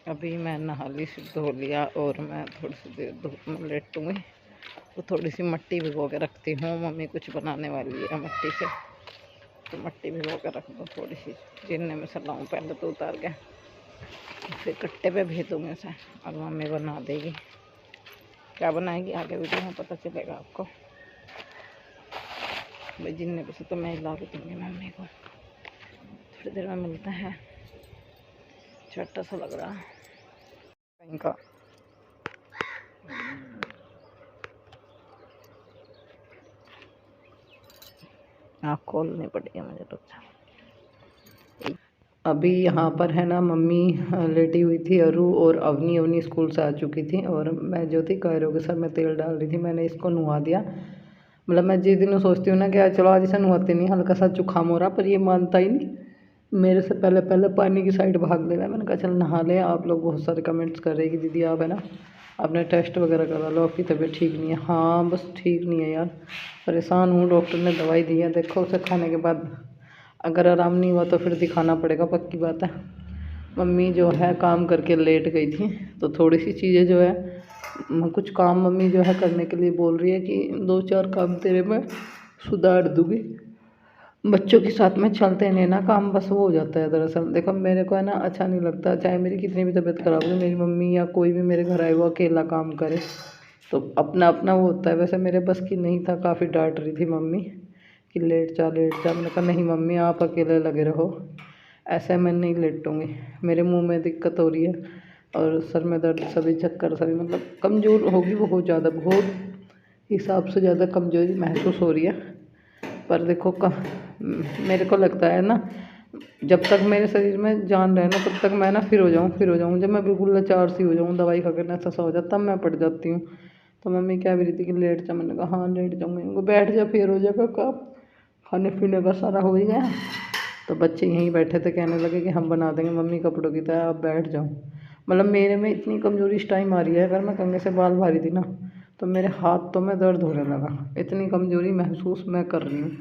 अभी मैं नहा ली, सिर धो लिया और मैं थोड़ी सी देर धूप में लेटूँगी। तो थोड़ी सी मट्टी भिगो के रखती हूँ, मम्मी कुछ बनाने वाली है मट्टी से, तो मट्टी भिगो के रख दो थोड़ी सी, जिनने में सलाऊँ पहले तो उतार के, फिर कट्टे पे भेज दूँगी उसे और मम्मी बना देगी। क्या बनाएगी आगे वीडियो में पता चलेगा आपको। भाई जिनने पे से तो मैं ला के दूँगी मम्मी को। थोड़ी देर में मिलता है। छोटा सा लग रहा है कहीं का। आँख खोलनी पड़ी है मुझे तो। अभी यहाँ पर है ना मम्मी लेटी हुई थी अरू और अवनी स्कूल से आ चुकी थी और मैं जो थी कह रही सर मैं तेल डाल रही थी, मैंने इसको नुहा दिया। मतलब मैं जिस दिन सोचती हूँ ना कि चलो आज इसे नुहाते नहीं, हल्का सा जुकाम हो रहा, पर ये मानता ही नहीं, मेरे से पहले पानी की साइड भाग ले रहा है। मैंने कहा चल नहा ले। आप लोग बहुत सारे कमेंट्स कर रहे हैं कि दीदी आप है ना अपने टेस्ट वगैरह करा लो, आपकी तबीयत ठीक नहीं है। हाँ बस ठीक नहीं है यार, परेशान हूँ। डॉक्टर ने दवाई दी है, देखो उसे खाने के बाद अगर आराम नहीं हुआ तो फिर दिखाना पड़ेगा, पक्की बात है। मम्मी जो है काम करके लेट गई थी, तो थोड़ी सी चीज़ें जो है कुछ काम मम्मी जो है करने के लिए बोल रही है कि 2-4 काम तेरे मैं सुधार दूँगी। बच्चों के साथ में चलते नहीं ना काम, बस वो हो जाता है। दरअसल देखो मेरे को है ना अच्छा नहीं लगता, चाहे मेरी कितनी भी तबीयत ख़राब हो, मेरी मम्मी या कोई भी मेरे घर आए वो अकेला काम करे, तो अपना अपना वो होता है। वैसे मेरे बस की नहीं था, काफ़ी डांट रही थी मम्मी कि लेट जा लेट जा। मैंने कहा नहीं मम्मी आप अकेले लगे रहो, ऐसे मैं नहीं लेटूँगी। मेरे मुंह में दिक्कत हो रही है और सर में दर्द, सभी चक्कर, सभी मतलब कमज़ोर होगी बहुत ज़्यादा, बहुत हिसाब से ज़्यादा कमज़ोरी महसूस हो रही है। पर देखो मेरे को लगता है ना जब तक मेरे शरीर में जान रहे ना तब तक मैं ना फिर हो जाऊँ। जब मैं बिल्कुल लाचार सी हो जाऊँ, दवाई खा कर ना ऐसा हो जाता, तब मैं पड़ जाती हूँ। तो मम्मी कह भी रही थी कि लेट जा, मैंने कहा हाँ लेट जाऊँगी। उनको बैठ जा फिर हो जाएगा काम, खाने पीने का सारा हो ही गया। तो बच्चे यहीं बैठे थे, कहने लगे कि हम बना देंगे मम्मी कपड़ों की तरह, आप बैठ जाओ। मतलब मेरे में इतनी कमज़ोरी इस टाइम आ रही है, अगर मैं कंघे से बाल भारी थी ना तो मेरे हाथों में दर्द होने लगा, इतनी कमज़ोरी महसूस मैं कर रही हूँ।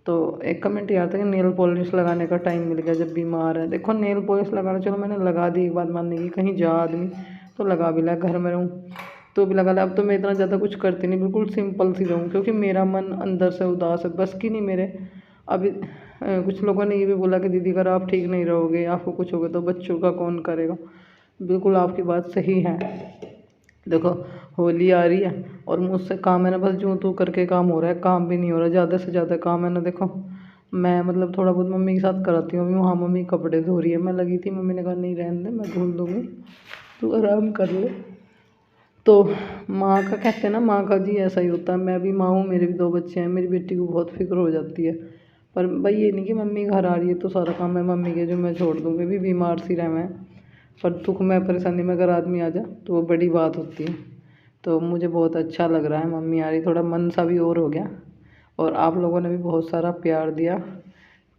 तो एक कमेंट याद था कि नेल पॉलिश लगाने का टाइम मिल गया जब बीमार है। देखो नेल पॉलिश लगाना, चलो मैंने लगा दी, एक बात मानने की, कहीं जा आदमी तो लगा भी ला, घर में रहूँ तो भी लगा ला। अब तो मैं इतना ज़्यादा कुछ करती नहीं, बिल्कुल सिंपल सी रहूँ, क्योंकि मेरा मन अंदर से उदास है, बस की नहीं मेरे। अभी कुछ लोगों ने ये भी बोला कि दीदी अगर आप ठीक नहीं रहोगे, आपको कुछ होगा तो बच्चों का कौन करेगा। बिल्कुल आपकी बात सही है। देखो होली आ रही है और मुझसे काम है ना बस जूँ तू करके काम हो रहा है, काम भी नहीं हो रहा, ज़्यादा से ज़्यादा काम है ना। देखो मैं मतलब थोड़ा बहुत मम्मी के साथ कराती हूँ। अभी वहाँ मम्मी कपड़े धो रही है, मैं लगी थी, मम्मी ने कहा नहीं रहने दे मैं धुल दूँगी, तू आराम कर ले। तो माँ का कहते हैं ना, माँ का जी ऐसा ही होता है। मैं भी माँ हूँ, मेरे भी 2 बच्चे हैं, मेरी बेटी को बहुत फिक्र हो जाती है। पर भाई ये नहीं कि मम्मी घर आ रही है तो सारा काम मैं मम्मी के जो मैं छोड़ दूँगी, भी बीमार सी रह मैं। पर दुख में परेशानी में अगर आदमी आ जाए तो वो बड़ी बात होती है। तो मुझे बहुत अच्छा लग रहा है मम्मी आ रही, थोड़ा मन सा भी और हो गया। और आप लोगों ने भी बहुत सारा प्यार दिया,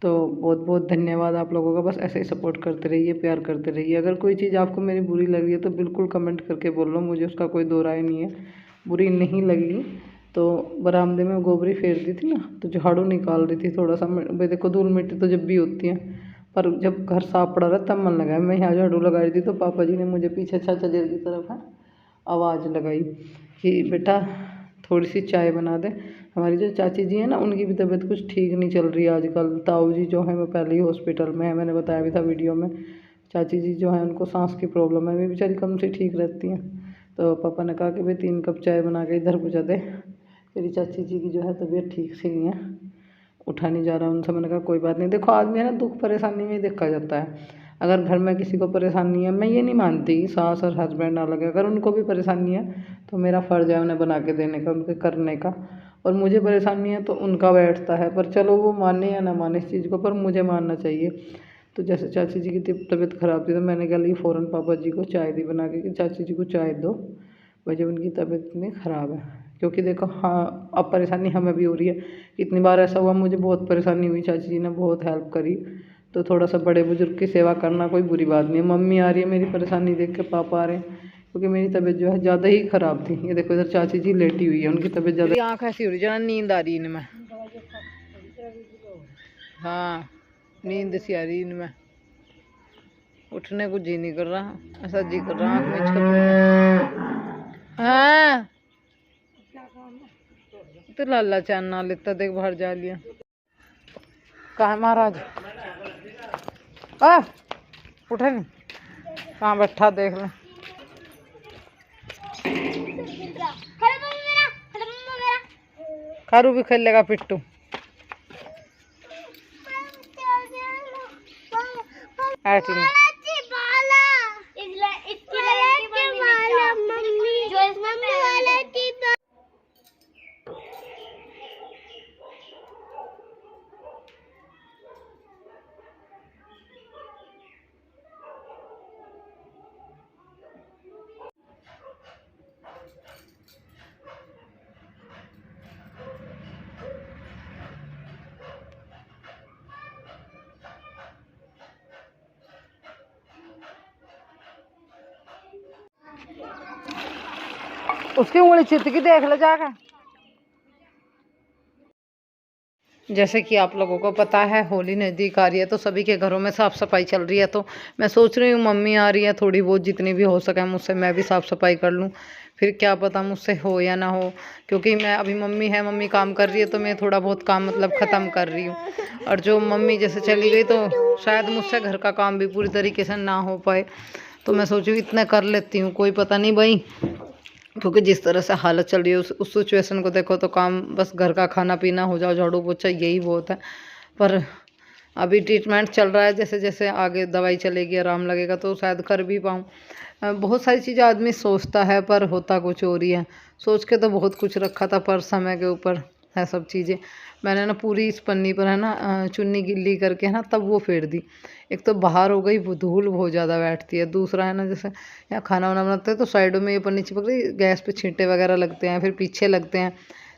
तो बहुत बहुत धन्यवाद आप लोगों का। बस ऐसे ही सपोर्ट करते रहिए, प्यार करते रहिए। अगर कोई चीज़ आपको मेरी बुरी लगी है तो बिल्कुल कमेंट करके बोल लो, मुझे उसका कोई दो राय नहीं है। बुरी नहीं लगी तो बरामदे में गोबरी फेर दी थी ना, तो झाड़ू निकाल रही थी थोड़ा सा। भाई देखो धूल मिट्टी तो जब भी होती है, पर जब घर साफ पड़ा रहा तब मन लगाया। मैं यहाँ झाड़ू लगा रही थी तो पापा जी ने मुझे पीछे चाचा जी की तरफ है आवाज़ लगाई कि बेटा थोड़ी सी चाय बना दे। हमारी जो चाची जी हैं ना उनकी भी तबीयत कुछ ठीक नहीं चल रही है आजकल। ताऊ जी जो हैं वो पहले ही हॉस्पिटल में है, मैंने बताया भी था वीडियो में। चाची जी जो हैं उनको सांस की प्रॉब्लम है, वे बेचारी कम से ठीक रहती हैं। तो पापा ने कहा कि भाई 3 कप चाय बना के इधर पहुँचा दे, मेरी चाची जी की जो है तबीयत ठीक सी नहीं है, उठा नहीं जा रहा उनसे। मैंने कहा कोई बात नहीं। देखो आदमी है ना दुख परेशानी में ही देखा जाता है। अगर घर में किसी को परेशानी है, मैं ये नहीं मानती कि सास और हस्बैंड अलग है, अगर उनको भी परेशानी है तो मेरा फ़र्ज़ है उन्हें बना के देने का, उनके करने का। और मुझे परेशानी है तो उनका बैठता है, पर चलो वो माने या ना माने इस चीज़ को, पर मुझे मानना चाहिए। तो जैसे चाची जी की तबीयत ख़राब थी तो मैंने कहा ली फ़ौरन पापा जी को चाय दी बना के कि चाची जी को चाय दो, वजह उनकी तबीयत इतनी ख़राब है। क्योंकि देखो हाँ अब परेशानी हमें भी हो रही है। कितनी बार ऐसा हुआ मुझे बहुत परेशानी हुई, चाची जी ने बहुत हेल्प करी। तो थोड़ा सा बड़े बुजुर्ग की सेवा करना कोई बुरी बात नहीं है। मम्मी आ रही है मेरी परेशानी देख के, पापा आ रहे हैं, क्योंकि मेरी तबीयत जो है ज़्यादा ही ख़राब थी। ये देखो इधर चाची जी लेटी हुई है, उनकी तबीयत ज़्यादा, आँख ऐसी हो रही है नींद आ रही है इनमें। हाँ नींद सी आ रही इनमें। उठने को जी नहीं कर रहा, ऐसा जी कर रहा आँख मीच कर। हाँ तो लाला चान ना लेता, देख बाहर जा लिया। कहाँ महाराज? उठे नहीं, कहाँ बैठा देख ले। खारू भी खेलेगा पिट्टू। उसकी उंगली चित की देख ले जाकर। जैसे कि आप लोगों को पता है होली नज़दीक आ रही है, तो सभी के घरों में साफ़ सफाई चल रही है। तो मैं सोच रही हूँ मम्मी आ रही है, थोड़ी बहुत जितनी भी हो सके मुझसे मैं भी साफ़ सफाई कर लूँ। फिर क्या पता मुझसे हो या ना हो, क्योंकि मैं अभी मम्मी है, मम्मी काम कर रही है तो मैं थोड़ा बहुत काम मतलब ख़त्म कर रही हूँ। और जो मम्मी जैसे चली गई तो शायद मुझसे घर का काम भी पूरी तरीके से ना हो पाए। तो मैं सोचूँ इतना कर लेती हूँ, कोई पता नहीं भाई, क्योंकि जिस तरह से हालत चल रही है उस सिचुएशन को देखो तो काम बस घर का खाना पीना हो जाओ, झाड़ू पोछा यही बहुत है। पर अभी ट्रीटमेंट चल रहा है, जैसे जैसे आगे दवाई चलेगी आराम लगेगा तो शायद कर भी पाऊँ। बहुत सारी चीज़ें आदमी सोचता है पर होता कुछ और ही है। सोच के तो बहुत कुछ रखा था पर समय के ऊपर है सब चीज़ें। मैंने ना पूरी इस पन्नी पर है ना चुन्नी गिल्ली करके है ना तब वो फेर दी। एक तो बाहर हो गई, वो धूल बहुत ज़्यादा बैठती है। दूसरा है ना जैसे यहाँ खाना वाना बनाते हैं तो साइडों में ये पन्नी चिपक गई, गैस पे छींटे वगैरह लगते हैं, फिर पीछे लगते हैं।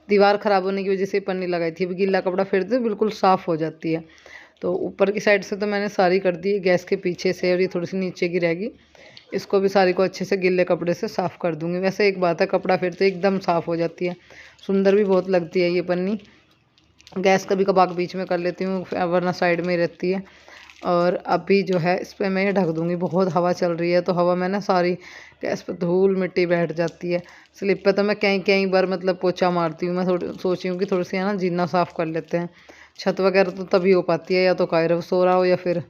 दीवार ख़राब होने की वजह से पन्नी लगाई थी, अभी गीला कपड़ा फेरते तो बिल्कुल साफ़ हो जाती है। तो ऊपर की साइड से तो मैंने सारी कर दी है, गैस के पीछे से, और ये थोड़ी सी नीचे की रहेगी, इसको भी सारी को अच्छे से गीले कपड़े से साफ़ कर दूँगी। वैसे एक बात है, कपड़ा फेरते एकदम साफ़ हो जाती है, सुंदर भी बहुत लगती है ये पन्नी। गैस कभी कभार बीच में कर लेती हूँ, वरना साइड में ही रहती है। और अभी जो है इस पर मैं ढक दूँगी, बहुत हवा चल रही है तो हवा में ना सारी गैस पर धूल मिट्टी बैठ जाती है। स्लिप पे तो मैं कई कई बार मतलब पोछा मारती हूँ। मैं थोड़ी सोची हूँ कि थोड़ी सी है ना जीना साफ़ कर लेते हैं। छत वगैरह तो तभी हो पाती है या तो कायरव सो रहा हो या फिर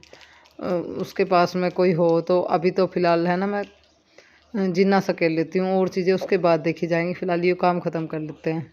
उसके पास में कोई हो। तो अभी तो फ़िलहाल है ना मैं जीना सकेल लेती हूँ, और चीज़ें उसके बाद देखी जाएंगी। फ़िलहाल ये काम ख़त्म कर लेते हैं।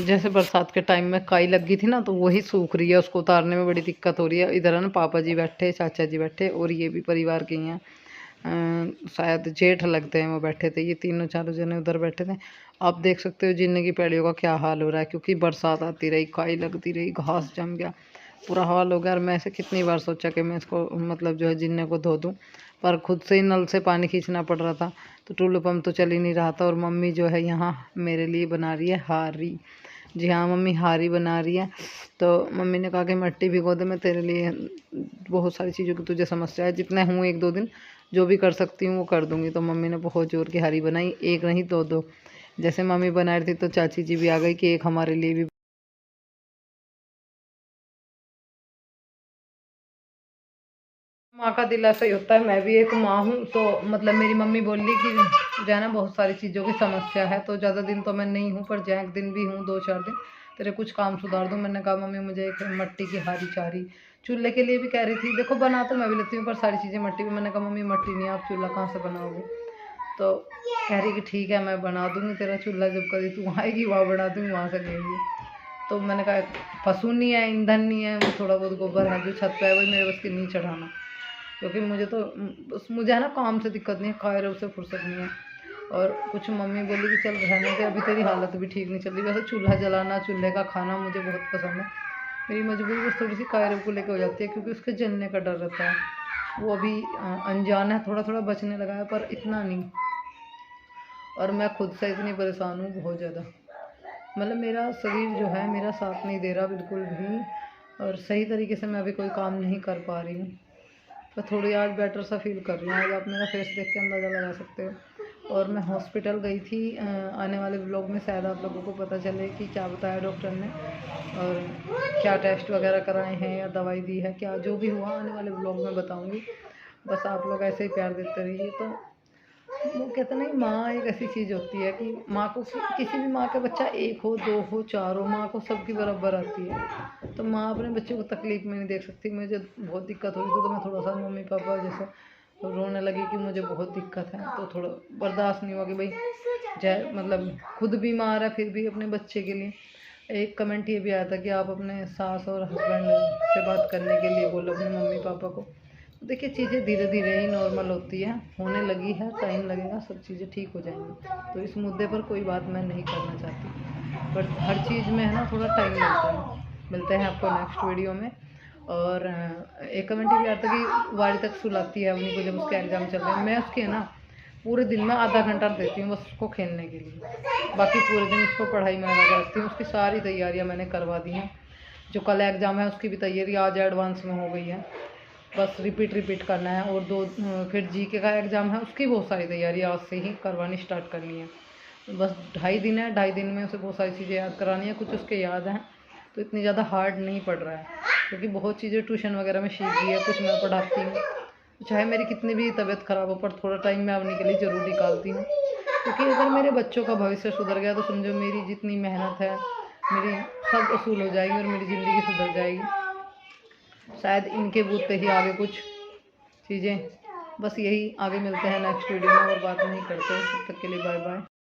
जैसे बरसात के टाइम में काई लगी थी ना, तो वही सूख रही है, उसको उतारने में बड़ी दिक्कत हो रही है। इधर है ना पापा जी बैठे, चाचा जी बैठे, और ये भी परिवार के ही हैं, शायद जेठ लगते हैं, वो बैठे थे। ये तीनों चारों जने उधर बैठे थे। आप देख सकते हो जिन्ने की पैड़ियों का क्या हाल हो रहा है, क्योंकि बरसात आती रही, काई लगती रही, घास जम गया, पूरा हाल हो गया। और मैं ऐसे कितनी बार सोचा कि मैं इसको मतलब जो है जिन्ने को धो दूँ, पर खुद से ही नल से पानी खींचना पड़ रहा था, तो टुल्लू पंप तो चल ही नहीं रहा था। और मम्मी जो है यहाँ मेरे लिए बना रही है हारी। जी हाँ, मम्मी हारी बना रही है। तो मम्मी ने कहा कि मिट्टी भिगो दे, मैं तेरे लिए बहुत सारी चीज़ों की तुझे समस्या है, जितने हूँ एक दो दिन जो भी कर सकती हूँ वो कर दूँगी। तो मम्मी ने बहुत जोर की हारी बनाई, एक नहीं दो दो। जैसे मम्मी बना रही थी तो चाची जी भी आ गई कि एक हमारे लिए भी। माँ का दिल ऐसा ही होता है, मैं भी एक माँ हूँ। तो मतलब मेरी मम्मी बोली कि जो है ना बहुत सारी चीज़ों की समस्या है, तो ज़्यादा दिन तो मैं नहीं हूँ, पर जहाँ एक दिन भी हूँ, 2-4 दिन, तेरे कुछ काम सुधार दूँ। मैंने कहा मम्मी मुझे एक मिट्टी की हारी चाहिए। चूल्हे के लिए भी कह रही थी, देखो बना तो मैं भी लेती हूँ पर सारी चीज़ें मिट्टी में। मैंने कहा मम्मी मिट्टी नहीं है, आप चूल्हा कहाँ से बनाओगे? तो कह रही कि ठीक है मैं बना दूँगी, तेरा चूल्हा जब कभी तू आएगी वहाँ बना दूँगी, वहाँ से लेंगी। तो मैंने कहा पशु नहीं है, ईंधन नहीं है, वो थोड़ा बहुत गोबर है जो छत पे है, वही मेरे बस की नहीं चढ़ाना, क्योंकि मुझे तो बस मुझे है ना काम से दिक्कत नहीं है, कायरों से फुर्सत नहीं है। और कुछ मम्मी बोली कि चल रहने दे, अभी तेरी हालत भी ठीक नहीं चल रही। वैसे चूल्हा जलाना, चूल्हे का खाना मुझे बहुत पसंद है। मेरी मजबूरी बस थोड़ी सी कायरों को लेकर हो जाती है, क्योंकि उसके जलने का डर रहता है। वो अभी अनजान है, थोड़ा थोड़ा बचने लगा है पर इतना नहीं। और मैं खुद से इतनी परेशान हूँ बहुत ज़्यादा। मतलब मेरा शरीर जो है मेरा साथ नहीं दे रहा बिल्कुल भी, और सही तरीके से मैं अभी कोई काम नहीं कर पा रही हूँ। मैं थोड़ी आज बेटर सा फील कर रही हूँ, आज आप मेरा फेस देख के अंदाज़ा लगा सकते हो। और मैं हॉस्पिटल गई थी, आने वाले ब्लॉग में शायद आप लोगों को पता चले कि क्या बताया डॉक्टर ने और क्या टेस्ट वगैरह कराए हैं या दवाई दी है, क्या जो भी हुआ आने वाले ब्लॉग में बताऊँगी। बस आप लोग ऐसे ही प्यार देते रहिए। तो वो कहते हैं ना, माँ एक ऐसी चीज़ होती है कि माँ को किसी भी माँ का बच्चा एक हो, दो हो, चार हो, माँ को सबकी बराबर आती है। तो माँ अपने बच्चे को तकलीफ़ में नहीं देख सकती। मुझे बहुत दिक्कत हुई तो मैं थोड़ा सा मम्मी पापा जैसे तो रोने लगी कि मुझे बहुत दिक्कत है। तो थोड़ा बर्दाश्त नहीं हुआ कि भाई जय मतलब खुद बीमार है फिर भी अपने बच्चे के लिए। एक कमेंट ये भी आया था कि आप अपने सास और हस्बैंड से बात करने के लिए बोलो अपने मम्मी पापा को। देखिए चीज़ें धीरे धीरे ही नॉर्मल होती है, होने लगी है, टाइम लगेगा, सब चीज़ें ठीक हो जाएंगी। तो इस मुद्दे पर कोई बात मैं नहीं करना चाहती, बट हर चीज़ में है ना थोड़ा टाइम लगता है। मिलते हैं आपको नेक्स्ट वीडियो में। और एक कमेंट भी आता है कि वारी तक सुलाती है अपनी को जब उसके एग्ज़ाम चल रहे हैं। मैं उसके ना पूरे दिन में आधा घंटा देती हूँ बस उसको खेलने के लिए, बाकी पूरे दिन उसको पढ़ाई में लगा रखती हूँ। उसकी सारी तैयारियाँ मैंने करवा दी हैं। जो कल एग्ज़ाम है उसकी भी तैयारी आज एडवांस में हो गई है, बस रिपीट करना है। और फिर जीके का एग्ज़ाम है, उसकी बहुत सारी तैयारी आज से ही करवानी स्टार्ट करनी है। बस 2.5 दिन है, 2.5 दिन में उसे बहुत सारी चीज़ें याद करानी है। कुछ उसके याद हैं तो इतनी ज़्यादा हार्ड नहीं पड़ रहा है, क्योंकि बहुत चीज़ें ट्यूशन वगैरह में सीख गई है, कुछ मैं पढ़ाती हूँ। चाहे मेरी कितनी भी तबीयत ख़राब हो, पर थोड़ा टाइम मैं अपने के लिए ज़रूर निकालती हूँ। क्योंकि अगर मेरे बच्चों का भविष्य सुधर गया तो समझो मेरी जितनी मेहनत है मेरी सब वसूल हो जाएगी और मेरी ज़िंदगी सुधर जाएगी। शायद इनके बूते ही आगे कुछ चीज़ें। बस यही, आगे मिलते हैं नेक्स्ट वीडियो में और बात नहीं करते। तब तक के लिए बाय बाय।